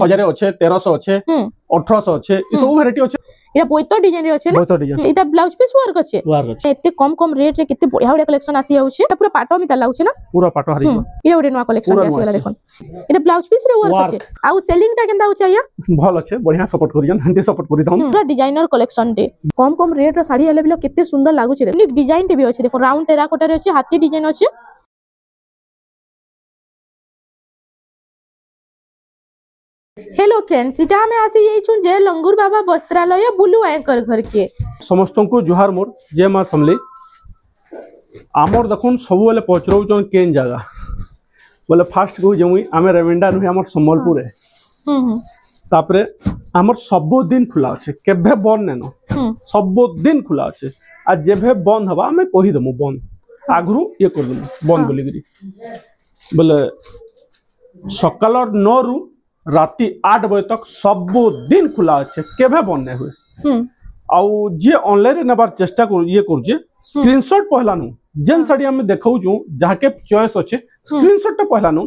1000 अच्छे 1300 अच्छे 1800 अच्छे ये सब वैरायटी अच्छे एटा बोइतो डिजाइन रे अछि ना बोइतो डिजाइन एटा ब्लाउज पीस वर्क अछि एते कम रेट रे केते बढ़िया बढ़िया कलेक्शन आसी जाउछि एटा पूरा पाटो मिता लागुछि ना पूरा पाटो हरि एटा ओडे नवा कलेक्शन आसी गेला देखन एटा ब्लाउज पीस रे वर्क अछि आउ सेलिंग टा केनता होछि आया भल अछि बढ़िया सपोर्ट करियन हंती सपोर्ट करि दम पूरा डिजाइनर कलेक्शन दे कम रेट रे साड़ी हेले बिलो केते सुंदर लागुछि देखो डिजाइन टे भी अछि देखो राउंड टेराकोटा रे अछि हाथी डिजाइन अछि हेलो फ्रेंड्स इटा हमें आसी जाइछु जे लंगूर बाबा वस्त्रालय बुलू एंकर घर के समस्त को जुहार मोर जय मां समली आमर देखुन सब बेले पचरौचन केन जगह बोले फास्ट को जमुई आमे रेवेंडा नुहे हमर संबलपुर है तापरे हमर सब दिन खुला अछि केभे बंद नेनो सब दिन खुला अछि आ जेभे बंद हवा हमें कहि दमु बंद आगरु ये कर दमु बंद बोली गिरी बोले सकाल 9 रु राति 8 बजे तक सब दिन खुला अच्छे केभे बंद नहीं हुए आउ जे ऑनलाइन नबार चेष्टा कर ये कर स्क्रीनशॉट पहला नु जेन साड़ी हम देखाउ छु जहा के चॉइस अच्छे स्क्रीनशॉट टा पहला नु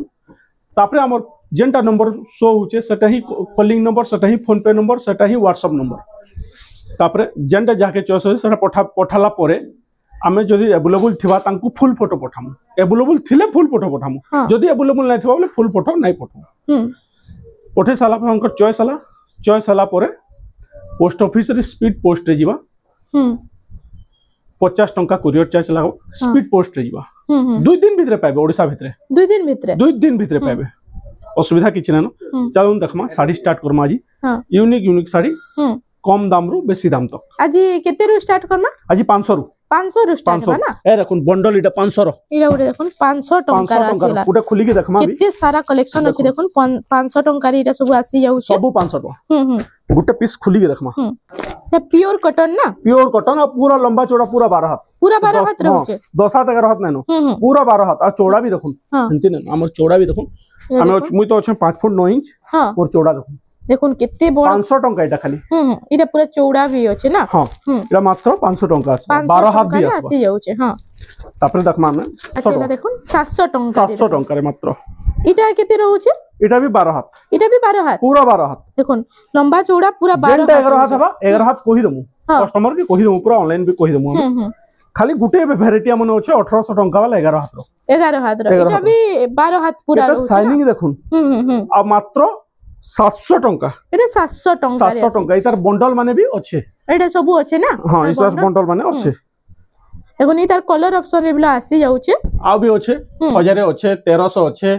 तापरे हमर जेनटा नंबर शो होचे सेटा ही कॉलिंग नंबर सेटा ही फोन पे नंबर सेटा ही व्हाट्सएप नंबर तापरे जेनटा जहा के चॉइस होचे सेटा पठाला परे आमे जदी अवेलेबल थिबा तांकु फुल फोटो पठामु अवेलेबल थिले फुल फोटो पठामु जदी अवेलेबल नै थिबा बोले फुल फोटो नै पठामु पठे साला पर हमकर चॉइस हला पर पोस्ट ऑफिस रे स्पीड पोस्ट रे जीवा 50 टंका कुरियर चार्ज लागो स्पीड पोस्ट रे जीवा 2 दिन भितरे पाबे ओडिसा भितरे 2 दिन भितरे पाबे असुविधा किछ ना चलून देखमा साड़ी स्टार्ट करमा आज यूनिक साड़ी कम दाम रु बेसी दाम तक आज केते रु स्टार्ट करना आज 500 रु स्टार्ट करना ना ए देखुन बंडल इटा 500 रो इरा उडे देखुन 500 टंका आसीला उडे खुली के देखमा केते सारा कलेक्शन अछि देखुन 500 टंका रे इटा सब आसी जाउ छै सब 500 टका गुटे पीस खुली के देखमा ये प्योर कॉटन ना प्योर कॉटन आ पूरा लंबा चौड़ा पूरा 12 हाथ रहउ छै 10 हाथ 11 हाथ नैनो पूरा 12 हाथ आ चौड़ा भी देखुन हंती न हमर चौड़ा भी देखुन हम मुई तो छै 5 फुट 9 इंच और चौड़ा देखुन देखुन केते बड़ 500 टंका इटा खाली इटा पूरा चौड़ा भी अछि ना हां इटा मात्र 500 टंका अछि 12 हाथ भी आसी जाउ छै हां तापर देखमा में अच्छा देखुन 700 टंका रे मात्र इटा केते रहउ छै इटा भी 12 हाथ पूरा 12 हाथ देखुन लंबा चौड़ा पूरा 12 हाथ 11 हाथ हबा 11 हाथ कहि दमु कस्टमर के कहि दमु पूरा ऑनलाइन भी कहि दमु हम खाली गुटे वेराइटी मन अछि 1800 टंका वाला 11 हाथ रो इटा भी 12 हाथ पूरा रहउ छै शाइनिंग देखुन आ मात्र 700 टंका एटा 700 टंका 700 टंका इतार बंडल माने भी अच्छे एटा सब अच्छे ना हां इस बंडल माने अच्छे देखो नि तार कलर ऑप्शन रे बिला आसी जाउ छे आ भी अच्छे 1000 अच्छे 1300 अच्छे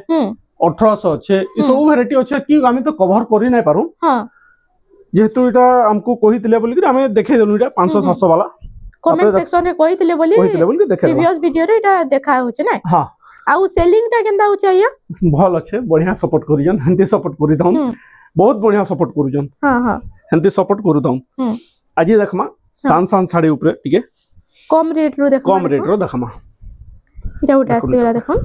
1800 अच्छे ये सब वैरायटी अच्छे कि हामी तो कवर करि नै पारू हां जेहेतु इटा हमको कहितले बोली कि हमें देखे देलु इटा 500 700 वाला कमेंट सेक्शन रे कहितले बोली प्रीवियस वीडियो रे इटा देखा हो छे ना हां आउ सेलिंग टा केनता हो चाहिए भल अच्छे बढ़िया सपोर्ट करियन हंती सपोर्ट करि दम बहुत बढ़िया सपोर्ट करूजन हां हां हंती सपोर्ट करू दम आज देखमा सान साड़ी ऊपर टिके कम रेट रो देखमा इटा उटा आसी गेला देखन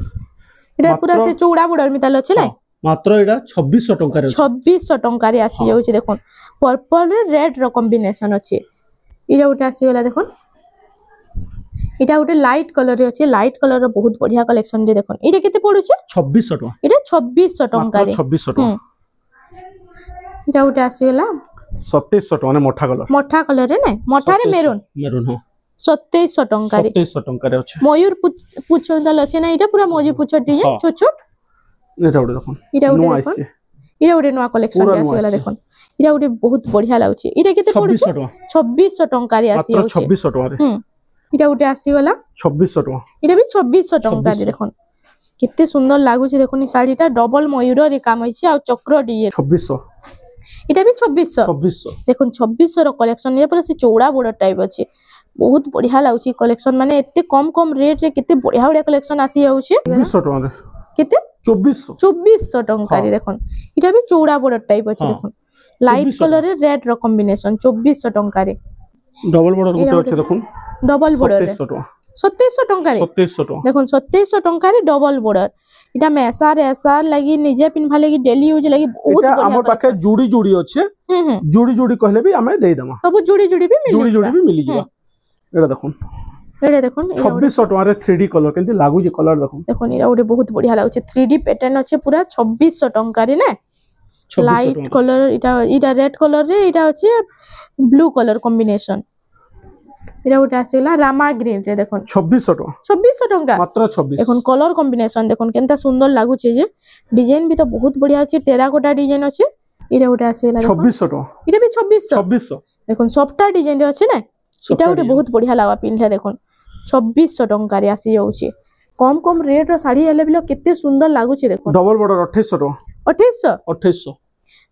इटा पूरा से चौड़ा बॉर्डर मिताल अछि ना मात्र इटा 2600 टंका रे 2600 टंका रे आसी जाउ छै देखन पर्पल रे रेड रो कॉम्बिनेशन अछि इटा उटा आसी गेला देखन इटा उटे लाइट कलर रे अछि लाइट कलर रो बहुत बढ़िया कलेक्शन रे देखन इटा केते पडु छै 2600 टका इटा 2600 टंका रे 2600 टका इटा उटे आसी गेला 2700 टका ने मोठा कलर रे नै मोठा रे मेरून हां 2700 टंका रे 2700 टंका रे अछि मयूर पुछंदल अछि ना इटा पूरा मयूर पुछ डिजाइन छोट छोट इटा उटे देखन इटा उटे नवा कलेक्शन रे आसी गेला देखन इटा उटे बहुत बढ़िया लागुछि इटा केते पडु छै 2600 टंका रे आसी जाउ छै 2600 टका रे इटा उटे आसी गला 2600 टका इटा भी 2600 टंका रे देखन कितने सुंदर लागु छै देखोनी साड़ीटा डबल मयूर रे काम अछि आ चक्र डिए 2600 इटा भी 2600 देखोन 2600 रो कलेक्शन रे पूरा से चौड़ा बॉर्डर टाइप अछि बहुत बढ़िया लागु छै कलेक्शन माने एते कम रेट रे केते बढ़िया बढ़िया कलेक्शन आसी जाउ छै 200 टका रे केते 2400 टंका रे देखोन इटा भी चौड़ा बॉर्डर टाइप अछि देखोन लाइट कलर रे रेड रो कॉम्बिनेशन 2400 टंका रे डबल बॉर्डर गुटे अछि देखोन डबल बॉर्डर 2700 टंका रे 2700 टका देखोन 2700 टंका रे डबल बॉर्डर इटा मेसा रेसा लागि निजे पिनभा लागि डेली यूज लागि बहुत बढ़िया हमर पाके जुड़ी अछि जुड़ी कहले भी हमें दे देमा सब जुड़ी भी मिली जिवा एटा देखोन 2600 टका रे 3D कलर केंति लागु जे कलर देखोन इरा ओटे बहुत बढ़िया लागु छै 3D पैटर्न अछि पूरा 2600 टंका रे ना লাইট কলর এটা রেড কলর রে এটা হচ্ছে ব্লু কলর কম্বিনেশন এটা ওটা আসিলা রামা গ্রিন রে দেখুন 2600 টঙ্কা মাত্র 26 দেখুন কলর কম্বিনেশন দেখুন কেনতা সুন্দর লাগুছে যে ডিজাইন भी तो बहुत बढ़िया আছে টেরাকোটা ডিজাইন আছে এটা ওটা আসিলা 2600 এটা भी 2600 দেখুন সবটা ডিজাইন রে আছে না এটা ওটা बहुत बढ़िया লাগা পিনলে দেখুন 2600 টঙ্কা রে আসি যাଉଛି কম কম রেট র শাড়ি হেলে বিলো কেতে সুন্দর লাগুছে দেখুন ডবল বর্ডর 2800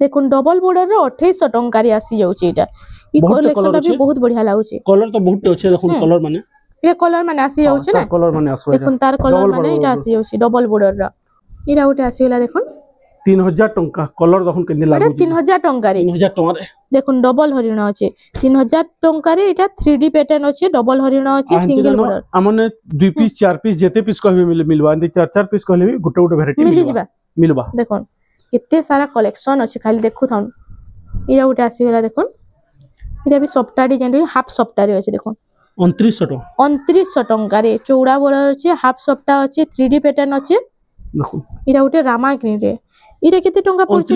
দেখুন ডবল বর্ডর র 2800 টঙ্কা রে আসি যাଉଛି এটা ই কলেকশনটা भी बहुत बढ़िया লাগুছে কলর তো বহুত আছে দেখুন কলর মানে এটা কলর মানে আসি যাଉଛି না কলর মানে আসবে দেখুন তার কলর মানে এটা আসি যাଉଛି ডবল বর্ডর র এটা ওটা আসিলা দেখুন 3000 টঙ্কা কলর দেখুন কেমনি লাগুছে 3000 টঙ্কা রে 3000 টঙ্কা রে দেখুন ডবল হরিণ আছে 3000 টঙ্কা রে এটা 3D প্যাটার্ন আছে ডবল হরিণ আছে সিঙ্গেল বর্ডর আমনে 2 পিস 4 পিস যেতে পিস कहबे मिलबा एंदी 4 पिस कहले भी गुटे गुटे वैरायटी मिलबा দেখুন কেতে সারা কালেকশন আছে খালি দেখু থাউন এটা ওটা আসিলা দেখুন এটা भी সফটটা ডিজাইন রে হাফ সফটটা রে আছে দেখুন 2900 টঙ্কা রে চৌড়া বর্ডর আছে হাফ সফটটা আছে 3D প্যাটার্ন আছে দেখুন এটা ওটা রামা গ্রিন রে এটা কেতে টঙ্কা পড়ছে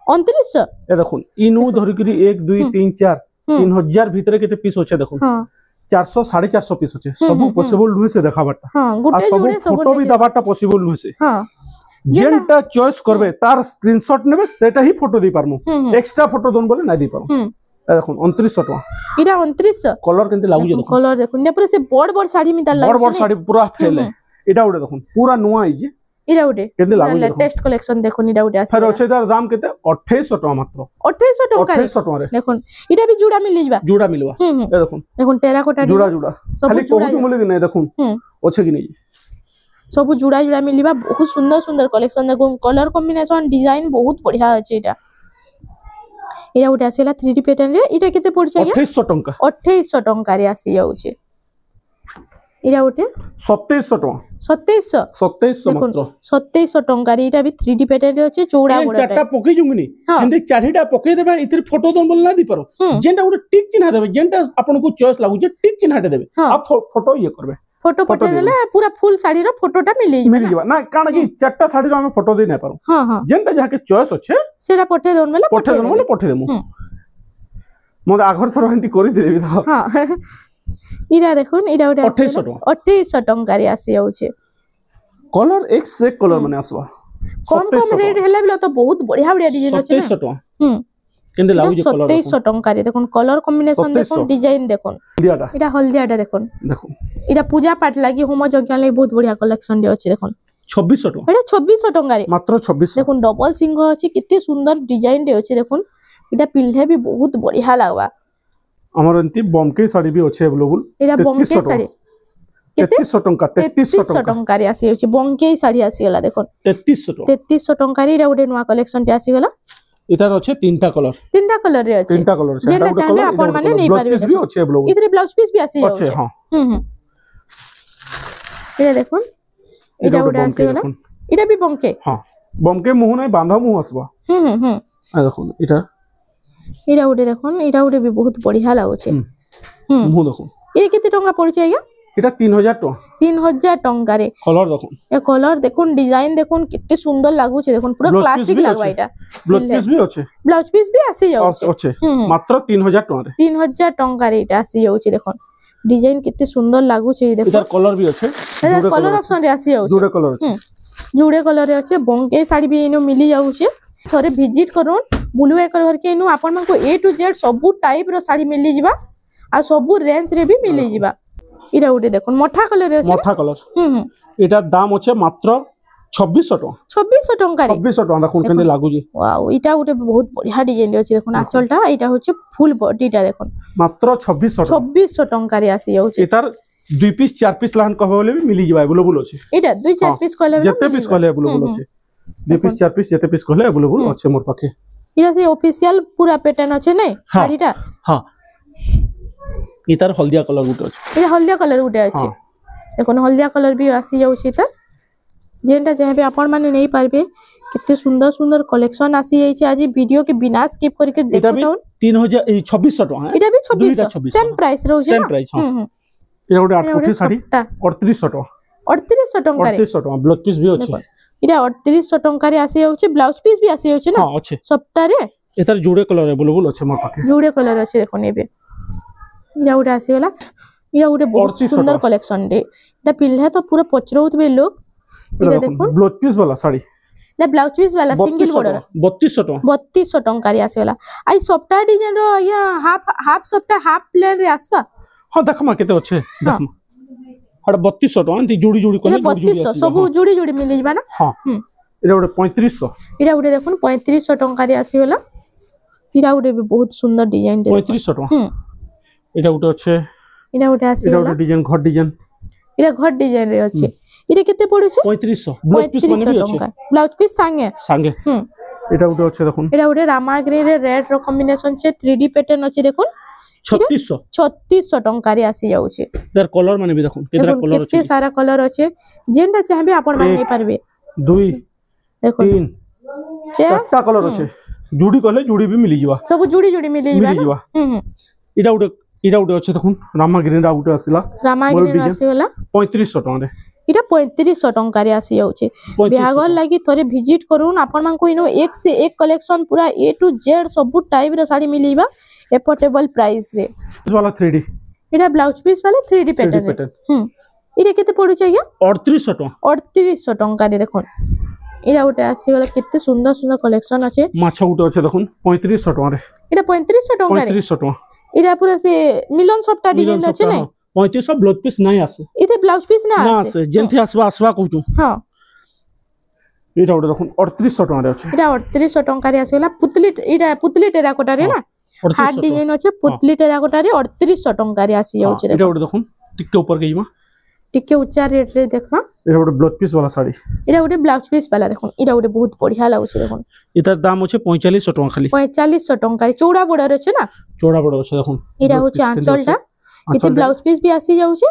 2900 এ দেখুন ইনু ধরি করি 1 2 3 4 3000 ভিতরে কেতে পিস আছে দেখুন हां 400 450 পিস আছে সব পসিবল নুহে সে দেখাবাটা हां গুটে জুড়ে সব ফটো भी দাবাটা পসিবল নুহে সে हां যেটা চয়েস করবে তার স্ক্রিনশট নেবে সেটা হি ফটো দেই পারমু এক্সট্রা ফটো দন বলে না দেই পারমু এ দেখুন 2900 টাকা এটা 2900 কলর কেনতে লাগুছে দেখুন কলর দেখুন না পুরো সে বড় বড় শাড়ি মিতা লাগুছে বড় বড় শাড়ি পুরা ফেলে এটা ওটা দেখুন পুরা নয়া আইছে এটা ওটে কেনতে লাগুছে লেটেস্ট কালেকশন দেখুন এটা ওটে আছে ফের আছে তার দাম কেতে 2800 টাকা মাত্র 2800 টাকা 2800 টাকা রে দেখুন এটা भी জুড়া মিলি যাবা জুড়া মিলবা এ দেখুন দেখুন টেরাকোটা জুড়া খালি কবুতু মিলে কি নাই দেখুন আছে কি নাই सब जुड़ा जुड़ा मिलवा बहुत सुंदर सुंदर कलेक्शन देखो कलर कॉम्बिनेशन डिजाइन बहुत बढ़िया আছে এটা এটা ওটা আসিলা 3D প্যাটার্ন রে এটা কেতে পড়ছে 2800 টাকা 2800 টাকা রে আসি যাচ্ছে এটা ওটা 2700 টাকা 2700 মাত্র 2700 টাকা রে এটা भी 3D প্যাটার্ন রে আছে চৌড়া বড় চারটা পকেই জুমিনি কিন্তু চারিটা পকেই দেবে ইতর ফটো দন বল না দি পারো যেটা ওটা টিক চিহ্ন দেবে যেটা আপনাকে চয়েস লাগুছে টিক চিহ্নটা দেবে আপ ফটো ইয়ে করবে फोटो पटे देले पूरा फुल साड़ी रो फोटोटा मिली जाबा ना काना की चारटा साड़ी रो हम फोटो दे ना पारो हां हां जेंटा जाके चॉइस अछि सेरा पटे दोन बेले पठे देमु मोद आगर थरो हंती करि देबी तो हां इरा देखुन इरा उडा 2800 टंका रे आसी जाउछे कलर एक से कलर माने आसबा कम कम रेट हेला बिलो तो बहुत बढ़िया बढ़िया डिजाइन अछि 2700 टका केंदे लाउजे कलर 2700 टंका रे देखुन कलर कॉम्बिनेशन देखुन डिजाइन देखुन हल्दियाटा इरा हल्दियाटा देखुन इरा पूजा पाठ लागि होम यज्ञ लागि बहुत बढ़िया कलेक्शन रे अछि देखुन 2600 टका एटा 2600 टंका रे मात्र 2600 देखुन डबल सिंह अछि किते सुंदर डिजाइन रे अछि देखुन इटा पिल्हे भी बहुत बढ़िया लागबा हमर अंति बॉम्बे साड़ी भी अछि अवेलेबल इरा बॉम्बे साड़ी 3300 टंका 3300 टंका रे आसी अछि बॉम्बे साड़ी आसी गला देखुन 3300 टंका रे उडे नवा कलेक्शन टे आसी गला इतार अछि तीनटा कलर रे अछि जेटा चाहे आपण माने नै पारबे ब्लाउज पीस भी अछि अवेलेबल इधर ब्लाउज पीस भी आसी अछि हां इरा देखुन इटा उडा आसी गला इटा भी बॉम्बे हां बॉम्बे मुह नै बांधा मुह आसबा आ देखुन इटा उडे देखुन इटा उडे भी बहुत बढ़िया लागुछे मुह देखुन ए केते टंका पड़छे आया এটা 3000 টাকা 3000 টাকা রে কলর দেখুন এ কলর দেখুন ডিজাইন দেখুন কিতে সুন্দর লাগুছে দেখুন পুরো ক্লাসিক লাগবা এটা ব্লাউজ পিস भी আছে আছে মাত্র 3000 টাকা রে 3000 টাকা রে এটা আসি যাচ্ছে দেখুন ডিজাইন কিতে সুন্দর লাগুছে দেখুন এটার কলর भी আছে এটা কলর অপশন রে আসি যাচ্ছে জুড়ে কলর আছে জুড়ে কলর রে আছে বঙ্কে শাড়ি भी इनो मिली जाउछे थोरे विजिट करूँ बुलु एकर घर के इनो आपन को A to Z सब टाइप रो साड़ी मिली जिबा आ सब रेंज रे भी मिली जिबा इरा उडे देखुन मठा कलर আছে মঠা কলর এটার দাম আছে মাত্র 2600 টাকা 2600 টাকা রে 2600 টাকা দেখুন কেন লাগুজি ওয়াও এটা উঠে বহুত বঢ়িয়া ডিজাইন আছে দেখুন আঁচলটা এটা হচ্ছে ফুল বডিটা দেখুন মাত্র 2600 টাকা রে আসি যাচ্ছে এটার 2 পিস 4 পিস লাহান কবে বলে মিলি যাবে अवेलेबल আছে এটা 2-4 পিস কলে যেতে পিস কলে अवेलेबल আছে 2 পিস 4 পিস যেতে পিস কলে अवेलेबल আছে মোর পাখে এটা সে অফিশিয়াল পুরা প্যাটার্ন আছে নাই শাড়িটা হ্যাঁ इतार हल्दिया कलर गुटे अछि ए हल्दिया कलर गुटे अछि देखो हल्दिया कलर भी आसी जाउछि त जेंटा चाहे आपण माने नहीं पारबे कितने सुंदर सुंदर कलेक्शन आसी जाई छै आज वीडियो के बिना स्किप करके देखो 2600 टाका एटा भी 2600 सेम प्राइस रो सेम प्राइस हां एटा गुटे 8 साड़ी 3800 टाका 3800 टाका 3800 टाका ब्लाउज पीस भी अछि এটা 3800 টঙ্কারে আসি যাচ্ছে ব্লাউজ পিস বি আসি যাচ্ছে না हां अच्छे সবটারে एतार जोड़े कलर अवेलेबल अच्छे मोर पाखे जोड़े कलर अच्छे देखो नेबे इरा उडे आसी गला इरा उडे बहुत 3800 सुंदर कलेक्शन दे इटा पिल्ले तो पूरा पचरौत बे लोग इरा देखो ब्लाउज पीस वाला साड़ी ना ब्लाउज पीस वाला सिंगल बॉर्डर 3200 टका 3200 टंकारी आसी गला आई सॉफ्टवेयर डिजाइन रो या हाफ सॉफ्टवेयर हाफ प्लेन रे आसबा हां देखमा केते अच्छे देखमा हड 3200 टका एंती जोड़ी जोड़ी कोने 3200 सब जोड़ी जोड़ी मिल जिबा ना हां इरा उडे 3500 इरा उडे देखो 3500 टंकारी आसी गला इरा उडे भी बहुत सुंदर डिजाइन दे 3500 टका इरा उडे अच्छे इरा उडे आसी इरा गला उडे डिजाइन घर डिजाइन इरा घर डिजाइन रे अच्छे इरा केते पड़ुछ 3500 ब्लाउज पीस माने भी अच्छे ब्लाउज पीस संगे संगे এটা উঠে আছে দেখুন এটা উঠে রামা গ্রিন রে রেড র কম্বিনেশন আছে 3D প্যাটার্ন আছে দেখুন 3600 টঙ্কারে আসি যাচ্ছে তার কলর মানে भी দেখুন কেতরা কলর আছে কেতে সারা কলর আছে যেটা চাইবে আপন মানে নেই পারবে 2 দেখুন 3 চারটা কলর আছে জুড়ি কলে জুড়ি भी मिली जीवा सब जुड़ी जुड़ी मिली जीवा এটা উঠে আছে দেখুন রামা গ্রিন রা উঠে আসিলা রামা গ্রিন আসিলা 3500 টাকা রে এটা 3500 টঙ্কারে আসি যাচ্ছে বিহাগর লাগি থরে ভিজিট করুন আপন মানকো ইনো এক से एक कलेक्शन पूरा ए टू जेड सब टाइप रो साड़ी मिलीबा एफोर्डेबल प्राइस रे इस वाला 3D এটা ব্লাউজ পিস वाला 3D প্যাটার্ন এটা কেতে পড়ুছে আজ্ঞা 3800 টাকা 3800 টঙ্কারে দেখুন এটা ওটা আসি গলা কেতে সুন্দর সুন্দর কালেকশন আছে মাছ উঠে আছে দেখুন 3500 টাকা রে এটা 3500 টঙ্কারে 3500 টাকা এটা পুরো সে মিলন সবটা ডিজাইন আছে না 3500 ব্লাউজ পিস নাই আছে ইতে ব্লাউজ পিস না আছে যেনথি আসবা কইছু হ্যাঁ এটা ওটা দেখুন 3800 টাকা রে আছে এটা 3800 টঙ্কারে আসিলা পুতলি টেরাকোটারে না হার্ড ডিজাইন আছে পুতলি টেরাকোটারে 3800 টঙ্কারে আসি যাচ্ছে এটা ওটা দেখুন টিকে উপর গইবা টিকে উচ্চা রেট রে দেখবা এটা ওটা ব্লাউজ পিস वाला শাড়ি এটা ওটা ব্লাউজ পিস वाला দেখুন এটা ওটা বহুত বঢ়িয়া লাগুছে দেখুন এটার দাম হচ্ছে 4500 টাকা খালি 4500 টঙ্কারে চৌড়া বর্ডার আছে না চৌড়া বর্ডার আছে দেখুন এটা হচ্ছে আঁচলটা এতে ব্লাউজ পিস भी আসি যাচ্ছে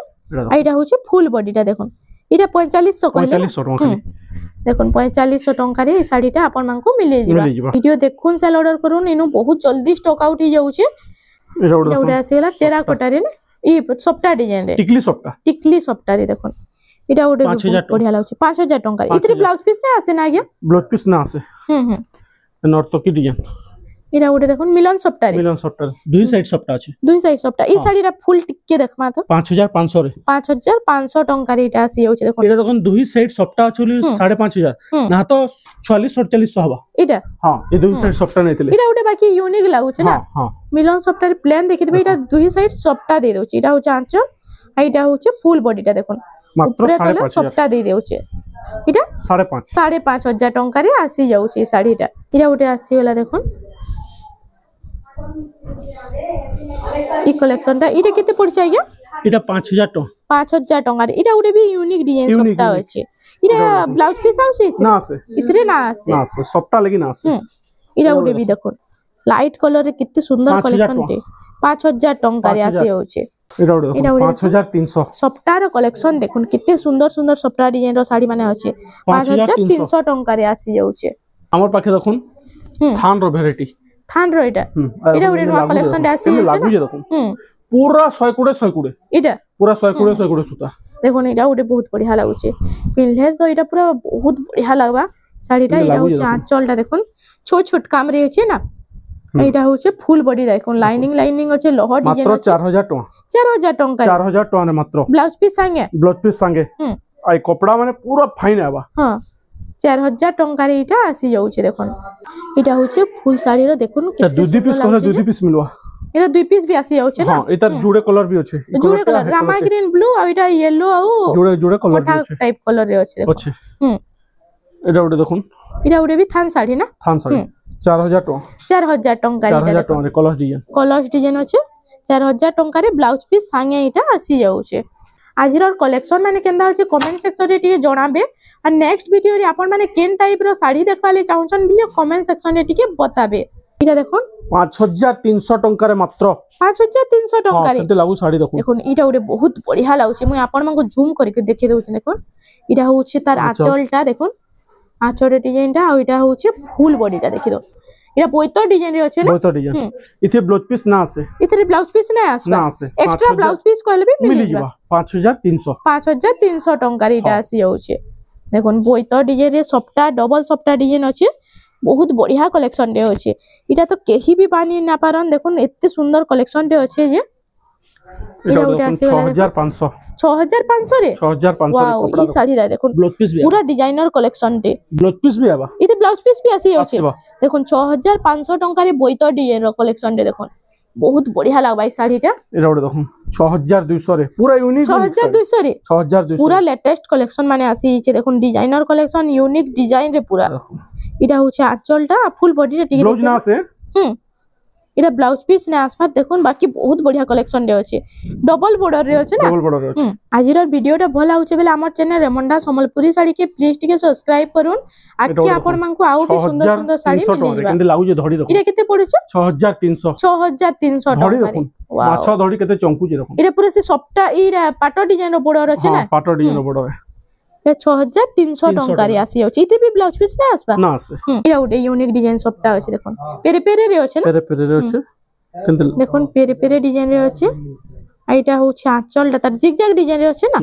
আর এটা হচ্ছে ফুল বডিটা দেখুন এটা 4500 কইলে 4500 টাকা খালি দেখুন 4500 টঙ্কারে এই শাড়িটা আপন মানকো মিলে যাবা ভিডিও দেখুন সেল অর্ডার করুন ইনো বহুত জলদি স্টক আউট হই যাচ্ছে এটা ওটা আসিলা টেরাকোটারে না এই সবটা ডিজাইন রে টিকলি সবটা রে দেখুন এটা ওটা বঢ়িয়া লাগুছে 5000 টঙ্কা ইতরে ব্লাউজ পিস না আছে না আগে ব্লাউজ পিস না আছে নর্তকি ডিজাইন এটা ওটা দেখুন মিলন সবটা দুই সাইড সবটা আছে দুই সাইড সবটা এই শাড়িটা ফুল টিকে দেখমা তো 5500 রে 5500 টঙ্কা রে এটা আসি যাচ্ছে দেখুন এটা দেখুন দুই সাইড সবটা আছে 5500 না তো 44 4700 হবা এটা हां এই দুই সাইড সবটা নেইতলে এটা ওটা বাকি ইউনিক লাগুছে না हां মিলন সবটার প্ল্যান দেখি দিবে এটা দুই সাইড সবটা দিয়ে দেউছি এটা হচ্ছে আঁচল আর এটা হচ্ছে ফুল বডিটা দেখুন মাত্র 5.5 সবটা দিয়ে দেউছে এটা 5500 টঙ্কা রে আসি যাচ্ছে এই শাড়িটা এটা ওটা আসি হলা দেখুন এই কালেকশনটা এটা কেতে পড়ছে আজ্ঞা এটা 5000 টাকা 5000 টাকা এটা ওটা भी ইউনিক ডিজাইন সবটা আছে এটা ব্লাউজ পিস আছে না আছে ইতরে না আছে সবটা লাগি না আছে এটা ওটা भी দেখুন লাইট কালারে কিতে সুন্দর কালেকশন দে 5000 টাকা রে আসি যাচ্ছে এটা ওটা 5300 সবটার কালেকশন দেখুন কিতে সুন্দর সুন্দর সবটা ডিজাইন র শাড়ি মানে আছে 5300 টাকা রে আসি যাচ্ছে আমার পাখে দেখুন থান র ভ্যারাইটি থান র এটা ওটা নয়া কালেকশন দে আসি যাচ্ছে লাগু যে দেখুন পুরা 100 কোড়ে এটা পুরা 100 কোড়ে সুতা দেখুন এটা ওটা বহুত বঢ়িয়া লাগুছে পিনলে তো এটা পুরা বহুত বঢ়িয়া লাগবা শাড়িটা এটা হচ্ছে আঁচলটা দেখুন ছোট ছোট কাম রে আছে না এটা হচ্ছে ফুল বডি দেখুন লাইনিং আছে লোহ ডিজাইন মাত্র 4000 টাকা 4000 টাকা 4000 টাকা মাত্র ব্লাউজ পিস সঙ্গে আই কপড়া মানে পুরো ফাইন আবা হ্যাঁ 4000 টাকা রে এটা আসি যাচ্ছে দেখুন এটা হচ্ছে ফুল শাড়ির দেখুন এটা দুই পিস করে দুই পিস মিলবা এটা দুই পিস भी আসি যাচ্ছে না हां এটা জুড়ে কালার भी আছে জুড়ে কালার রামা গ্রিন ব্লু আর এটা ইয়েলো আর জুড়ে কালার भी আছে টাইপ কালার রে আছে দেখুন এটা ওটা দেখুন এটা ওটা भी থান শাড়ি না থান শাড়ি 4000 টাকা 4000 টাকা রে 4000 টাকা রে কলস ডিজাইন আছে 4000 টাকা রে ব্লাউজ পিস সাঙ্গে এটা আসি যাচ্ছে আজির কলেকশন মানে কেনদা আছে কমেন্ট সেকশন রে টিকে জଣାবে আর নেক্সট ভিডিও রে আপন মানে কেন টাইপ র শাড়ি দেখবালে চাହୁଛন বিলে কমেন্ট সেকশন রে টিকে বতাবে এটা দেখুন 5300 টাকা রে মাত্র 5300 টাকা রে কেতে লাগু শাড়ি দেখুন দেখুন এটা ওরে বহুত বঢ়িয়া লাগুছে মই আপন মানকো জুম করিকে দেখে দেউছি দেখুন এটা হচ্ছে তার আঁচলটা দেখুন আঁচলের ডিজাইনটা আর এটা হচ্ছে ফুল বডিটা দেখি দাও এটা বইতো ডিজাইন রে আছে না বইতো ডিজাইন ইতে ব্লাউজ পিস না আছে ইতে ব্লাউজ পিস না আসবে এক্সট্রা ব্লাউজ পিস কইলে भी মিলি যাবা 5300 5300 টাকা রে এটা আসি যাচ্ছে দেখুন বইত ডিজাইন রে সবটা ডবল সবটা ডিজাইন আছে বহুত বঢ়িয়া কলেকশন রে আছে এটা তো কেহি বি বানি না পারন দেখুন এত সুন্দর কলেকশন রে আছে যে এটা দেখুন 6500 6500 রে 6500 ওয়াও এই শাড়ি রা দেখুন ব্লাউজ পিস भी পুরা ডিজাইনর কলেকশন टे ব্লাউজ পিস भी आबा इते ब्लाउज पीस भी आसी আছে দেখুন 6500 টাকা রে বইত ডিজাইন র কলেকশন রে দেখুন বহুত বঢ়িয়া লাগবা এই শাড়িটা এটা ওটা দেখুন 6200 রে পুরা ইউনিক 6200 রে 6200 পুরা লেটেস্ট কলেকশন মানে আসিছে দেখুন ডিজাইনর কলেকশন ইউনিক ডিজাইন রে পুরা এটা হচ্ছে আঁচলটা ফুল বডিটা টিকে ব্লাউজ না আছে এটা ব্লাউজ পিস না আসবাত দেখুন বাকি বহুত বঢ়িয়া কলেকশন রে আছে ডবল বর্ডর রে আছে না ডবল বর্ডর আছে আজির ভিডিওটা ভাল লাগুছে বেলে আমার চ্যানেল রেমন্ডা সম্বলপুরি শাড়ি কে প্লিজ টিকে সবস্ক্রাইব করুন আকি আপন মানকু আউ বি সুন্দর সুন্দর শাড়ি মিলিবা কিন্তু লাগুছে ধড়ি দেখুন এটা কেতে পড়ছে 6300 টাকা দেখুন মাছ ধড়ি কেতে চঙ্কুছে দেখুন এটা পুরো সে সবটা এইরা পাটো ডিজাইন র বর্ডর আছে না পাটো ডিজাইন বর্ডর এটা 6300 টাকা রে আসি আছে ইতে বি ব্লাউজ পিস না আসবা না আছে এটা ওটা ইউনিক ডিজাইন সবটা আছে দেখুন পেরে পেরে রে আছে না পেরে পেরে রে আছে কিন্তু দেখুন পেরে পেরে ডিজাইন রে আছে এইটা হচ্ছে আঁচলটা তার জিগজ্যাগ ডিজাইন রে আছে না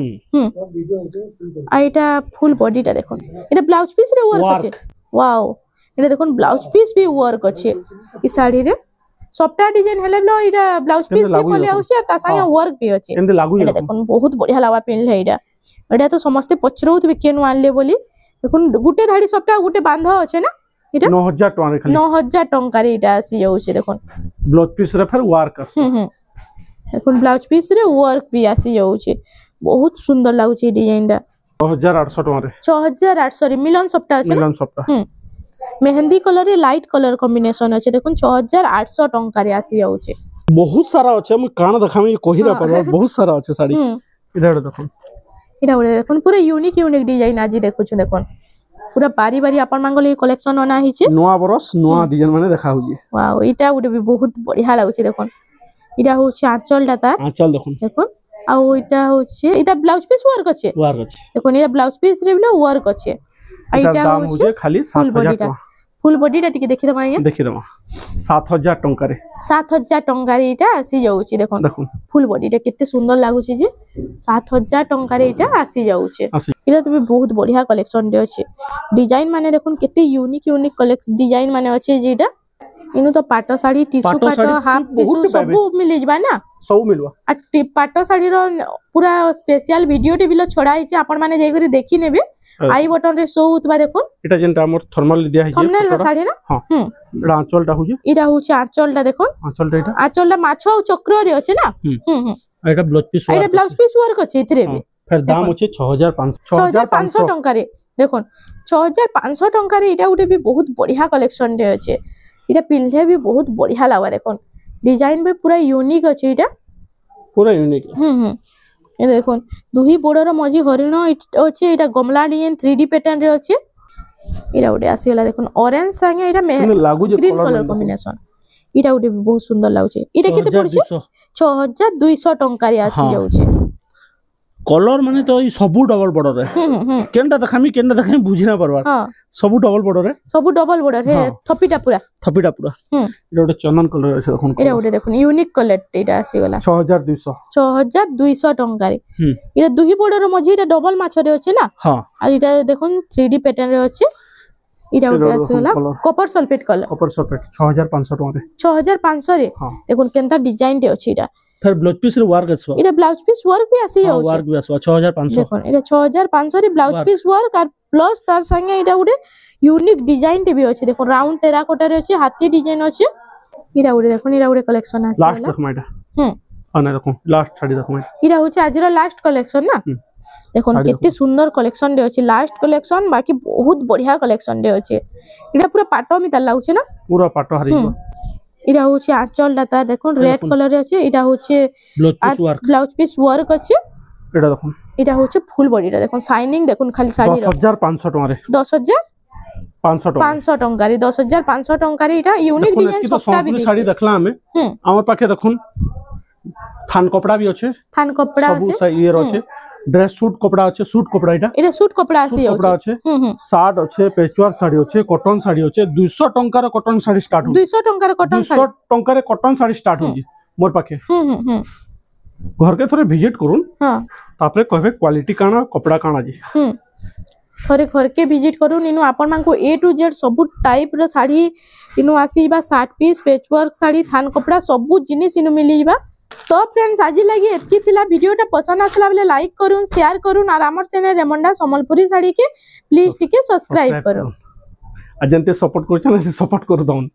এইটা ফুল বডিটা দেখুন এটা ব্লাউজ পিস রে ওয়ার্ক আছে ওয়াও এটা দেখুন ব্লাউজ পিস বি ওয়ার্ক আছে এই শাড়ি রে সবটা ডিজাইন হেলে ব্লাউ এটা ব্লাউজ পিস বি বলে আছে আর তার সঙ্গে ওয়ার্ক বি আছে কিন্তু লাগু এটা দেখুন বহুত বঢ়িয়া লাগা পিনলে এটা তো সমস্ত পচরউথ কেন আনলে বলি দেখুন গুটে ধাড়ি সবটা গুটে বাঁধ আছে না এটা 9000 টাকা রে খালি 9000 টাকা রে এটা আসি যাচ্ছে দেখুন ব্লাউজ পিস রে ফের ওয়ার্ক আছে দেখুন ব্লাউজ পিস রে ওয়ার্ক বি আসি যাচ্ছে বহুত সুন্দর লাগুছে এই ডিজাইনটা 6800 টাকা রে 6800 রে মিলন সবটা আছে মিলন সবটা মেহেন্দি কলর রে লাইট কলর কম্বিনেশন আছে দেখুন 6800 টাকা রে আসি যাচ্ছে বহুত সারা আছে আমি কান দেখামি কহি না পারবা বহুত সারা আছে শাড়ি এটা দেখুন এটা দেখুন পুরো ইউনিক ডিজাইন আজি দেখুছ দেখুন পুরা বারি বারি আপন মাঙ্গল এই কলেকশন অনা হইছে নোয়া বরস নোয়া ডিজাইন মানে দেখা হইছে ওয়াও এটা গুটে বি বহুত বঢ়িয়া লাগুছে দেখুন এটা হচ্ছে আঁচলটা তা আঁচল দেখুন দেখুন আর এটা হচ্ছে এটা ব্লাউজ পিস ওয়ার্ক আছে দেখুন এটা ব্লাউজ পিস রে বলে ওয়ার্ক আছে আর এটা হচ্ছে খালি 7000 টাকা ফুল বডিটা টিকে দেখি দমা আগে দেখি দমা 7000 টাকা রে 7000 টাকা রে এটা আসি যাଉଛି দেখুন দেখুন ফুল বডিটা কেতে সুন্দর লাগুছে যে 7000 টাকা রে এটা আসি যাଉଛି এটা তুমি বহুত বঢ়িয়া কলেকশন রে আছে ডিজাইন মানে দেখুন কেতে ইউনিক কলেকশন ডিজাইন মানে আছে যেটা ইনু তো পাটো শাড়ি টিস্যু পাটো হাফ টিস্যু সবু মিলি যাবা না সব মিলবা আর পাটো শাড়ি র পুরা স্পেশাল ভিডিও টি বিলো ছড়া হইছে আপন মানে যাই করে দেখি নেবে আই বটন রে শো হতবা দেখুন এটা যেটা আমর থর্মাল দিয়া হইছে থর্মাল শাড়ি না এটা আঁচলটা হইছে এটা হচ্ছে আঁচলটা দেখুন আঁচলটা মাছ ও চক্র রে আছে না এটা ব্লাউজ পিস ওয়ার্ক আছে ইতরে বি ফের দাম হচ্ছে 6500 টাকা রে দেখুন 6500 টাকা রে এটা উঠে বি বহুত বঢ়িয়া কালেকশন রে আছে এটা পিনলে বি বহুত বঢ়িয়া লাগা দেখুন ডিজাইন বি পুরা ইউনিক আছে এটা পুরা ইউনিক এটা দেখুন দুহি বড়র মজি হরিণ আছে এটা গমলা ডিজাইন 3D প্যাটার্ন রে আছে এটা উঠে আসিলা দেখুন অরেঞ্জ সঙ্গে এটা গ্রিন কালার কম্বিনেশন এটা উঠে বহুত সুন্দর লাগুছে এটা কেতে পড়ছে 6200 টাকা রে আসি যাচ্ছে কলর মানে তো এই সবু ডবল বর্ডর রে কেনটা দেখামি বুঝি না পারবা সবু ডবল বর্ডর রে হে থপিটা পুরা এটা ওটা চন্দন কালার আছে দেখুন এটা ওটা দেখুন ইউনিক কালার এটা আসি গলা 6200 টাকা রে এটা দুহি বর্ডর মঝি এটা ডবল মাছরে আছে না আর এটা দেখুন 3D প্যাটার্ন রে আছে এটা ওটা আসি গলা কপার সালফেট কালার 6500 টাকা রে 6500 রে দেখুন কেনতা ডিজাইন রে আছে এটা फिर ब्लाउज पीस रे वर्क असवा এটা ব্লাউজ পিস ওয়ার্ক বি আসি যাচ্ছে वर्क भी असवा 6500 দেখুন এটা 6500 রে ব্লাউজ পিস ওয়ার্ক আর প্লাস তার সঙ্গে এটা উড়ে ইউনিক ডিজাইন তে বি আছে দেখুন রাউন্ড টেরাকোটা রে আছে হাতি ডিজাইন আছে এটা উড়ে দেখুন এটা উড়ে কালেকশন আছে লাস্ট দেখো এটা আনা দেখো লাস্ট শাড়ি দেখো এটা হচ্ছে আজর লাস্ট কালেকশন না দেখুন কেতে সুন্দর কালেকশন রে আছে লাস্ট কালেকশন বাকি বহুত বঢ়িয়া কালেকশন রে আছে এটা পুরো পাটো মিতা লাগুছে না পুরো পাটো হারিবা এটা হচ্ছে আঁচলটা তা দেখুন রেড কালার আছে এটা হচ্ছে ব্লাউজ পিস ওয়ার্ক আছে এটা দেখুন এটা হচ্ছে ফুল বডিটা দেখুন শাইনিং দেখুন খালি শাড়ি 10500 টাকা রে 10500 টাকা রে 10500 টাকা রে এটা ইউনিক ডিজাইন সবটা বি শাড়ি দেখলা আমি আমার পাখে দেখুন থান কপড়া বি আছে থান কপড়া আছে সব ইয়ের আছে ড্রেস স্যুট কপড়া আছে স্যুট কপড়া এটা স্যুট কপড়া আছে শার্ট আছে পেচওয়ার শাড়ি আছে কটন শাড়ি আছে 200 টাকার কটন শাড়ি স্টার্ট 200 টাকার কটন শাড়ি 200 টাকার কটন শাড়ি স্টার্ট হই মোর পাখে ঘরকে থরে ভিজিট করুন তারপরে কইবে কোয়ালিটি কানা কপড়া কানা জি थोड़े घर के विजिट करूँ इनु आपण मानको ए टू जेड सब टाइप रो साड़ी इनु आसीबा 60 पीस पैचवर्क साड़ी थान कपड़ा सब जिनिस इनु मिलीबा। तो फ्रेंड्स आज लगी एतकी थिला वीडियोटा पसंद आसला बेले लाइक करूँ शेयर करूँ और हमर चैनल रेमंडा संबलपुरी साड़ी के प्लीज टिके सब्सक्राइब करूँ। अजंते सपोर्ट करछन सपोर्ट कर दउन।